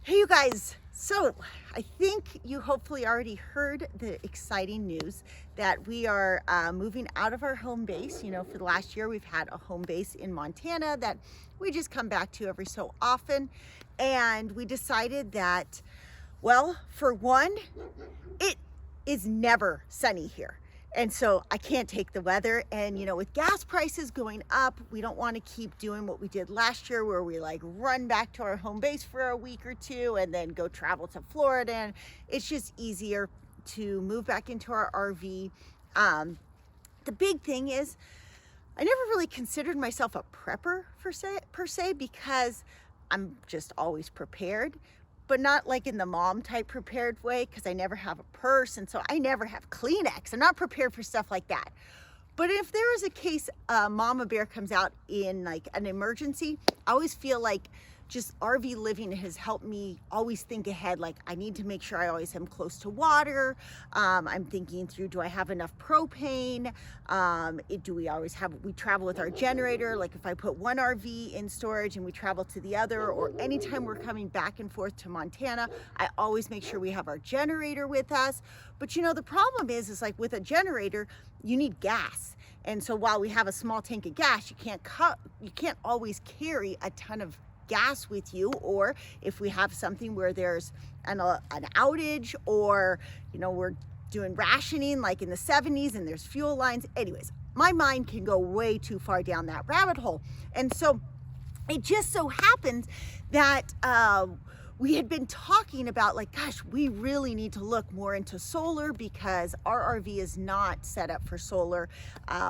Hey you guys, so I think you hopefully already heard the exciting news that we are moving out of our home base. You know, for the last year we've had a home base in Montana that we just come back to every so often, and we decided that, well, for one, it is never sunny here. And so I can't take the weather. And, you know, with gas prices going up, we don't want to keep doing what we did last year where we like run back to our home base for a week or two and then go travel to Florida. And it's just easier to move back into our RV. The big thing is I never really considered myself a prepper per se because I'm just always prepared, but not like in the mom type prepared way, because I never have a purse, and so I never have Kleenex. I'm not prepared for stuff like that. But if there is a case mama bear comes out in like an emergency, I always feel like just RV living has helped me always think ahead. Like, I need to make sure I always am close to water. I'm thinking through, do I have enough propane? Do we always have, we travel with our generator. Like if I put one RV in storage and we travel to the other, or anytime we're coming back and forth to Montana, I always make sure we have our generator with us. But you know, the problem is like with a generator, you need gas. And so while we have a small tank of gas, you can't always carry a ton of gas with you. Or if we have something where there's an outage, or you know, we're doing rationing like in the 70s and there's fuel lines. Anyways, my mind can go way too far down that rabbit hole. And so it just so happens that we had been talking about like, gosh, we really need to look more into solar because our RV is not set up for solar.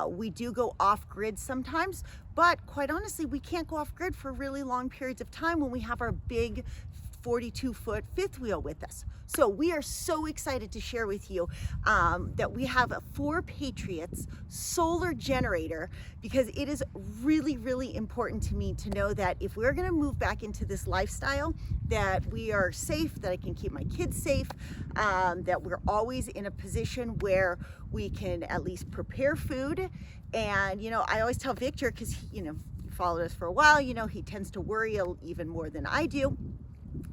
We do go off grid sometimes, but quite honestly, we can't go off grid for really long periods of time when we have our big 42-foot fifth wheel with us. So we are so excited to share with you that we have a 4 Patriots solar generator, because it is really, really important to me to know that if we're gonna move back into this lifestyle, that we are safe, that I can keep my kids safe, that we're always in a position where we can at least prepare food. And, you know, I always tell Victor, because, you know, he followed us for a while, you know, he tends to worry even more than I do.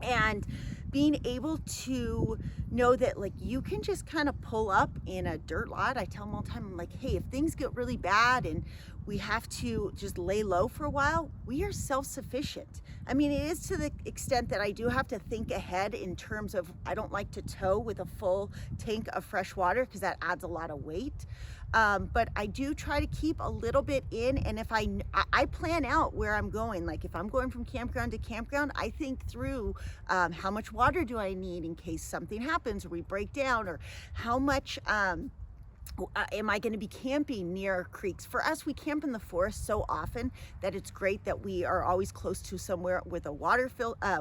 And being able to know that like you can just kind of pull up in a dirt lot. I tell them all the time, I'm like, hey, if things get really bad and we have to just lay low for a while, we are self-sufficient. I mean, it is to the extent that I do have to think ahead in terms of, I don't like to tow with a full tank of fresh water because that adds a lot of weight. But I do try to keep a little bit in, and if I plan out where I'm going. Like if I'm going from campground to campground, I think through how much water do I need in case something happens or we break down, or how much am I going to be camping near creeks. For us, we camp in the forest so often that it's great that we are always close to somewhere with a water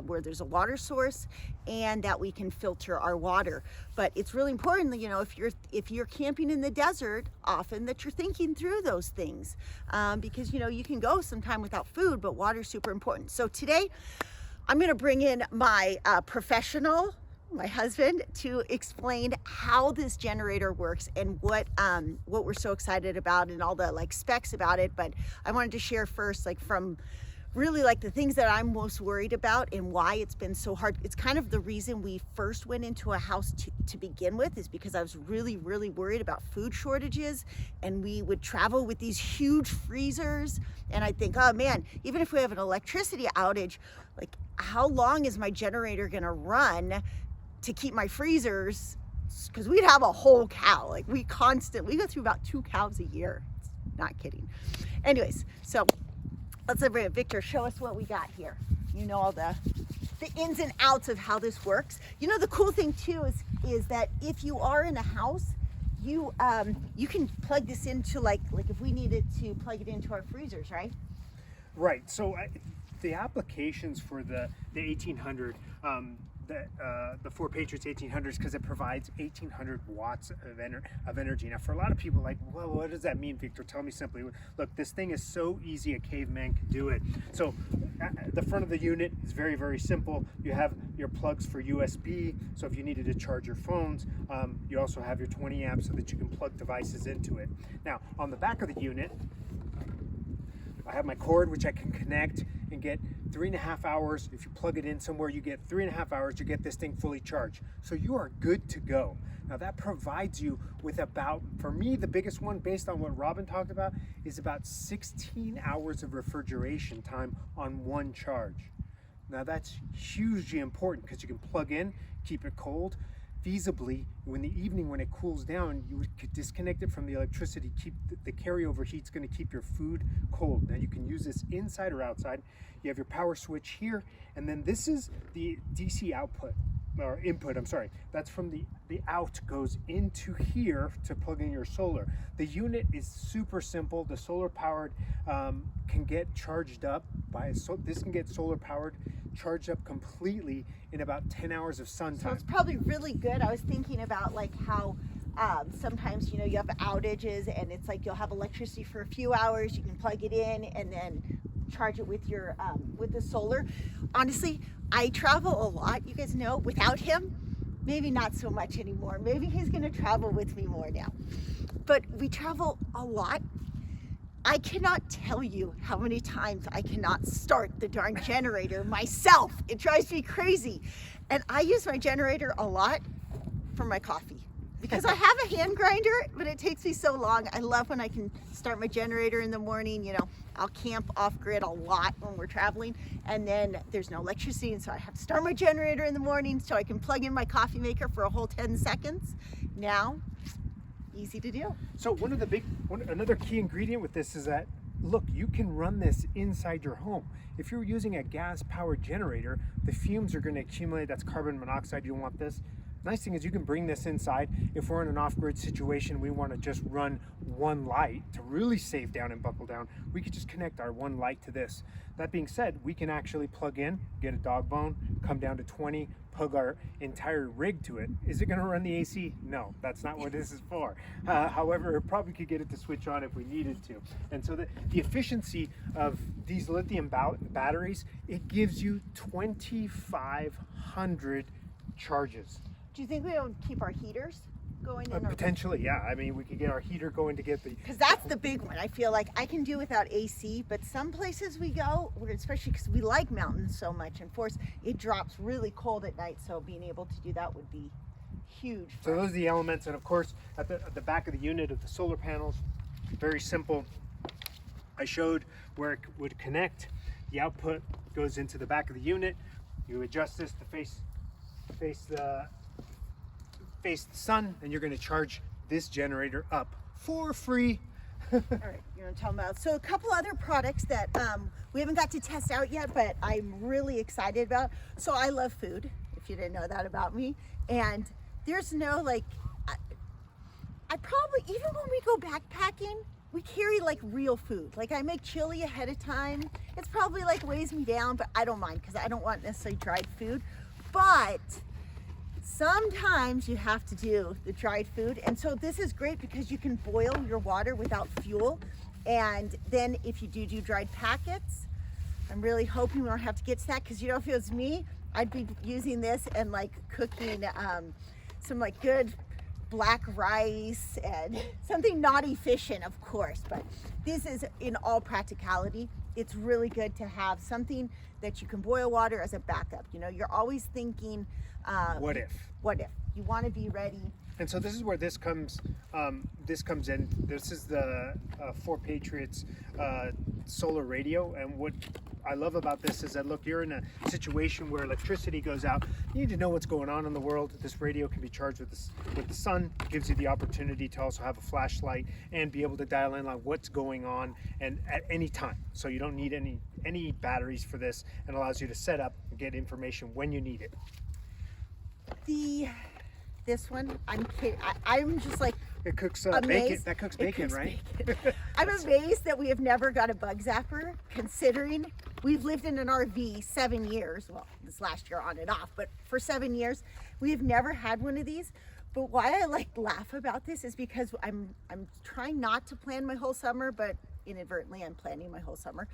where there's a water source, and that we can filter our water. But it's really important that, you know, if you're camping in the desert, often that you're thinking through those things, because you know, you can go sometime without food, but water is super important. So today I'm going to bring in my professional, my husband, to explain how this generator works and what we're so excited about and all the like specs about it. But I wanted to share first, like from really like the things that I'm most worried about and why it's been so hard. It's kind of the reason we first went into a house to begin with, is because I was really, really worried about food shortages, and we would travel with these huge freezers, and I'd think, oh man, even if we have an electricity outage, like how long is my generator gonna run to keep my freezers? Because we'd have a whole cow. Like we go through about 2 cows a year. Not kidding. Anyways, so let's have Victor show us what we got here. You know, all the ins and outs of how this works. You know, the cool thing too is that if you are in a house, you can plug this into like if we needed to plug it into our freezers, right? Right. So the applications for the 1800, the 4 Patriots 1800s, because it provides 1800 watts of energy. Now, for a lot of people, like, well, what does that mean, Victor? Tell me simply. Look, this thing is so easy, a caveman could do it. So the front of the unit is very, very simple. You have your plugs for USB, so if you needed to charge your phones, you also have your 20 amps so that you can plug devices into it. Now, on the back of the unit, I have my cord, which I can connect and get 3.5 hours. If you plug it in somewhere, you get 3.5 hours, you get this thing fully charged. So you are good to go. Now that provides you with about, for me, the biggest one based on what Robyn talked about is about 16 hours of refrigeration time on one charge. Now that's hugely important because you can plug in, keep it cold. Feasibly, in the evening when it cools down, you could disconnect it from the electricity. Keep the carryover heat's going to keep your food cold. Now you can use this inside or outside. You have your power switch here, and then this is the DC output or input. I'm sorry. That's from the out goes into here to plug in your solar. The unit is super simple. The solar powered can get charged up by this can get solar powered charged up completely in about 10 hours of sun time. So it's probably really good. I was thinking about like how sometimes, you know, you have outages and it's like you'll have electricity for a few hours, you can plug it in and then charge it with your with the solar. Honestly, I travel a lot, you guys know. Without him, maybe not so much anymore. Maybe he's gonna travel with me more now. But we travel a lot. I cannot tell you how many times I cannot start the darn generator myself. It drives me crazy. And I use my generator a lot for my coffee because I have a hand grinder, but it takes me so long. I love when I can start my generator in the morning. You know, I'll camp off grid a lot when we're traveling, and then there's no electricity, and so I have to start my generator in the morning so I can plug in my coffee maker for a whole 10 seconds. Now, easy to do. So another key ingredient with this is that, look, you can run this inside your home. If you're using a gas powered generator, the fumes are going to accumulate. That's carbon monoxide. You don't want this. Nice thing is you can bring this inside. If we're in an off-grid situation, we want to just run one light to really save down and buckle down. We could just connect our one light to this. That being said, we can actually plug in, get a dog bone, come down to 20, plug our entire rig to it. Is it going to run the AC? No, that's not what this is for. However, it probably could get it to switch on if we needed to. And so the efficiency of these lithium batteries, it gives you 2,500 charges. Do you think we don't keep our heaters going in? Potentially, yeah. I mean, we could get our heater going to get the... Because that's the big one. I feel like I can do without AC, but some places we go, especially because we like mountains so much and forests, it drops really cold at night, so being able to do that would be huge. So those are the elements, and of course, at the back of the unit of the solar panels, very simple. I showed where it would connect. The output goes into the back of the unit. You adjust this to face the sun, and you're going to charge this generator up for free. All right, you're gonna tell them about. So a couple other products that we haven't got to test out yet, but I'm really excited about. So I love food, if you didn't know that about me. And there's no like, I probably, even when we go backpacking, we carry like real food. Like I make chili ahead of time. It's probably like weighs me down, but I don't mind because I don't want necessarily dried food. But sometimes you have to do the dried food, and so this is great because you can boil your water without fuel. And then if you do dried packets, I'm really hoping we don't have to get to that, because you know, if it was me, I'd be using this and like cooking some like good black rice and something not efficient, of course, but this is, in all practicality, it's really good to have something that you can boil water as a backup. You know, you're always thinking, what if? You want to be ready. And so this is where this comes in. This is the Four Patriots solar radio, and what I love about this is that, look, you're in a situation where electricity goes out. You need to know what's going on in the world. This radio can be charged with the sun. It gives you the opportunity to also have a flashlight and be able to dial in on what's going on and at any time. So you don't need any batteries for this, and allows you to set up and get information when you need it. This one, I'm kidding. I'm just like, it cooks amazed. bacon. That cooks bacon, right? Bacon. I'm amazed that we have never got a bug zapper, considering we've lived in an RV 7 years. Well, this last year on and off, but for 7 years, we have never had one of these. But why I like laugh about this is because I'm trying not to plan my whole summer, but inadvertently I'm planning my whole summer.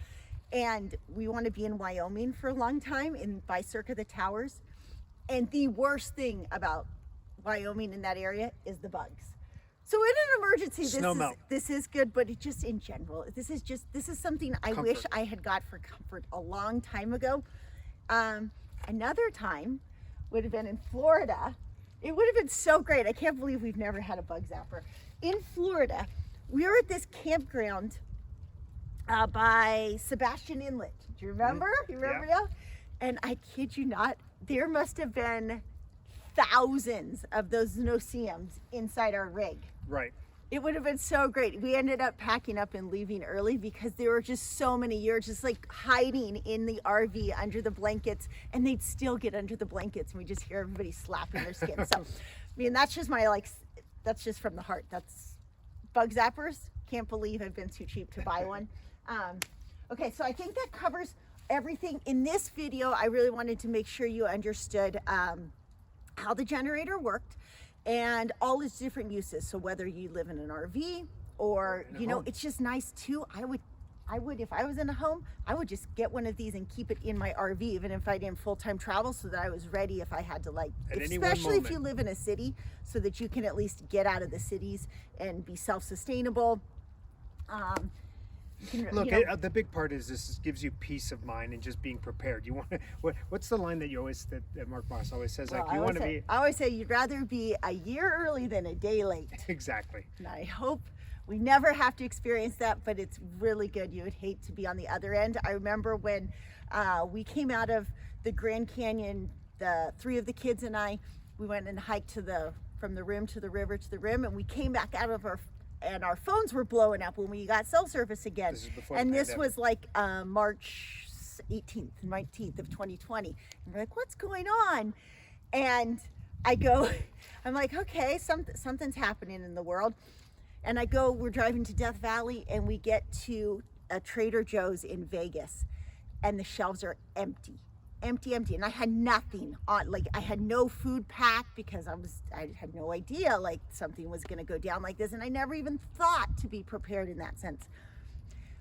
And we want to be in Wyoming for a long time, by Circa the Towers. And the worst thing about Wyoming in that area is the bugs. So in an emergency, Snow melt. this is good, but it just in general, this is something I Comfort. wish I had got for comfort a long time ago. Another time would have been in Florida. It would have been so great. I can't believe we've never had a bug zapper. In Florida, we were at this campground by Sebastian Inlet. Do you remember? You remember now? And I kid you not, there must have been thousands of those no-see-ums inside our rig. Right. It would have been so great. We ended up packing up and leaving early because there were just so many. You're just like hiding in the RV under the blankets, and they'd still get under the blankets, and we just hear everybody slapping their skin. So, I mean, that's just that's just from the heart. That's bug zappers. Can't believe I've been too cheap to buy one. Okay, so I think that covers everything. In this video, I really wanted to make sure you understood how the generator worked and all its different uses. So whether you live in an RV or, you know, it's just nice too. I would, if I was in a home, I would just get one of these and keep it in my RV, even if I didn't full-time travel, so that I was ready if I had to, like, especially if you live in a city, so that you can at least get out of the cities and be self-sustainable. Look, the big part is this gives you peace of mind and just being prepared. You want to, what's the line that you always that Mark Moss always says? Well, like, you want to be. I always say you'd rather be a year early than a day late. Exactly. And I hope we never have to experience that, but it's really good. You would hate to be on the other end. I remember when we came out of the Grand Canyon, the three of the kids and I, we went and hiked from the rim to the river to the rim, and we came back out of and our phones were blowing up when we got cell service again. This is before and the this pandemic. was like March 18th, 19th of 2020. And we're like, what's going on? And I'm like, okay, something's happening in the world. And we're driving to Death Valley, and we get to a Trader Joe's in Vegas, and the shelves are empty. And I had nothing on, like, I had no food packed because I had no idea like something was going to go down like this, and I never even thought to be prepared in that sense.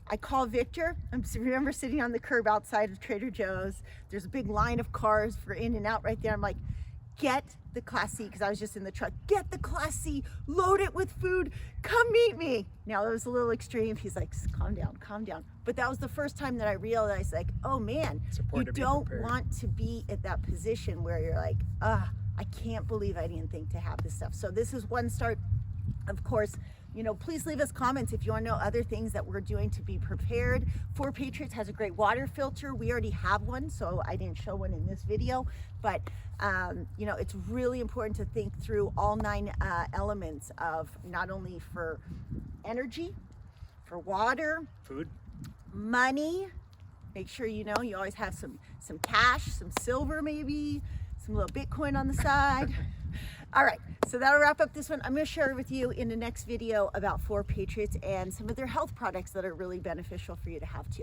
I call Victor. I remember sitting on the curb outside of Trader Joe's. There's a big line of cars for in and out right there. I'm like, get the Class C, because I was just in the truck. Get the Class C, load it with food, come meet me. Now it was a little extreme. He's like, calm down. But that was the first time that I realized, like, oh man, you don't want to be at that position where you're like, I can't believe I didn't think to have this stuff. So this is one start. Of course, you know, please leave us comments if you want to know other things that we're doing to be prepared. 4 Patriots has a great water filter. We already have one, so I didn't show one in this video. But, you know, it's really important to think through all 9 elements of not only for energy, for water, Food. money. Make sure, you know, you always have some cash, some silver maybe, some little Bitcoin on the side. All right, so that'll wrap up this one. I'm going to share with you in the next video about 4 Patriots and some of their health products that are really beneficial for you to have too.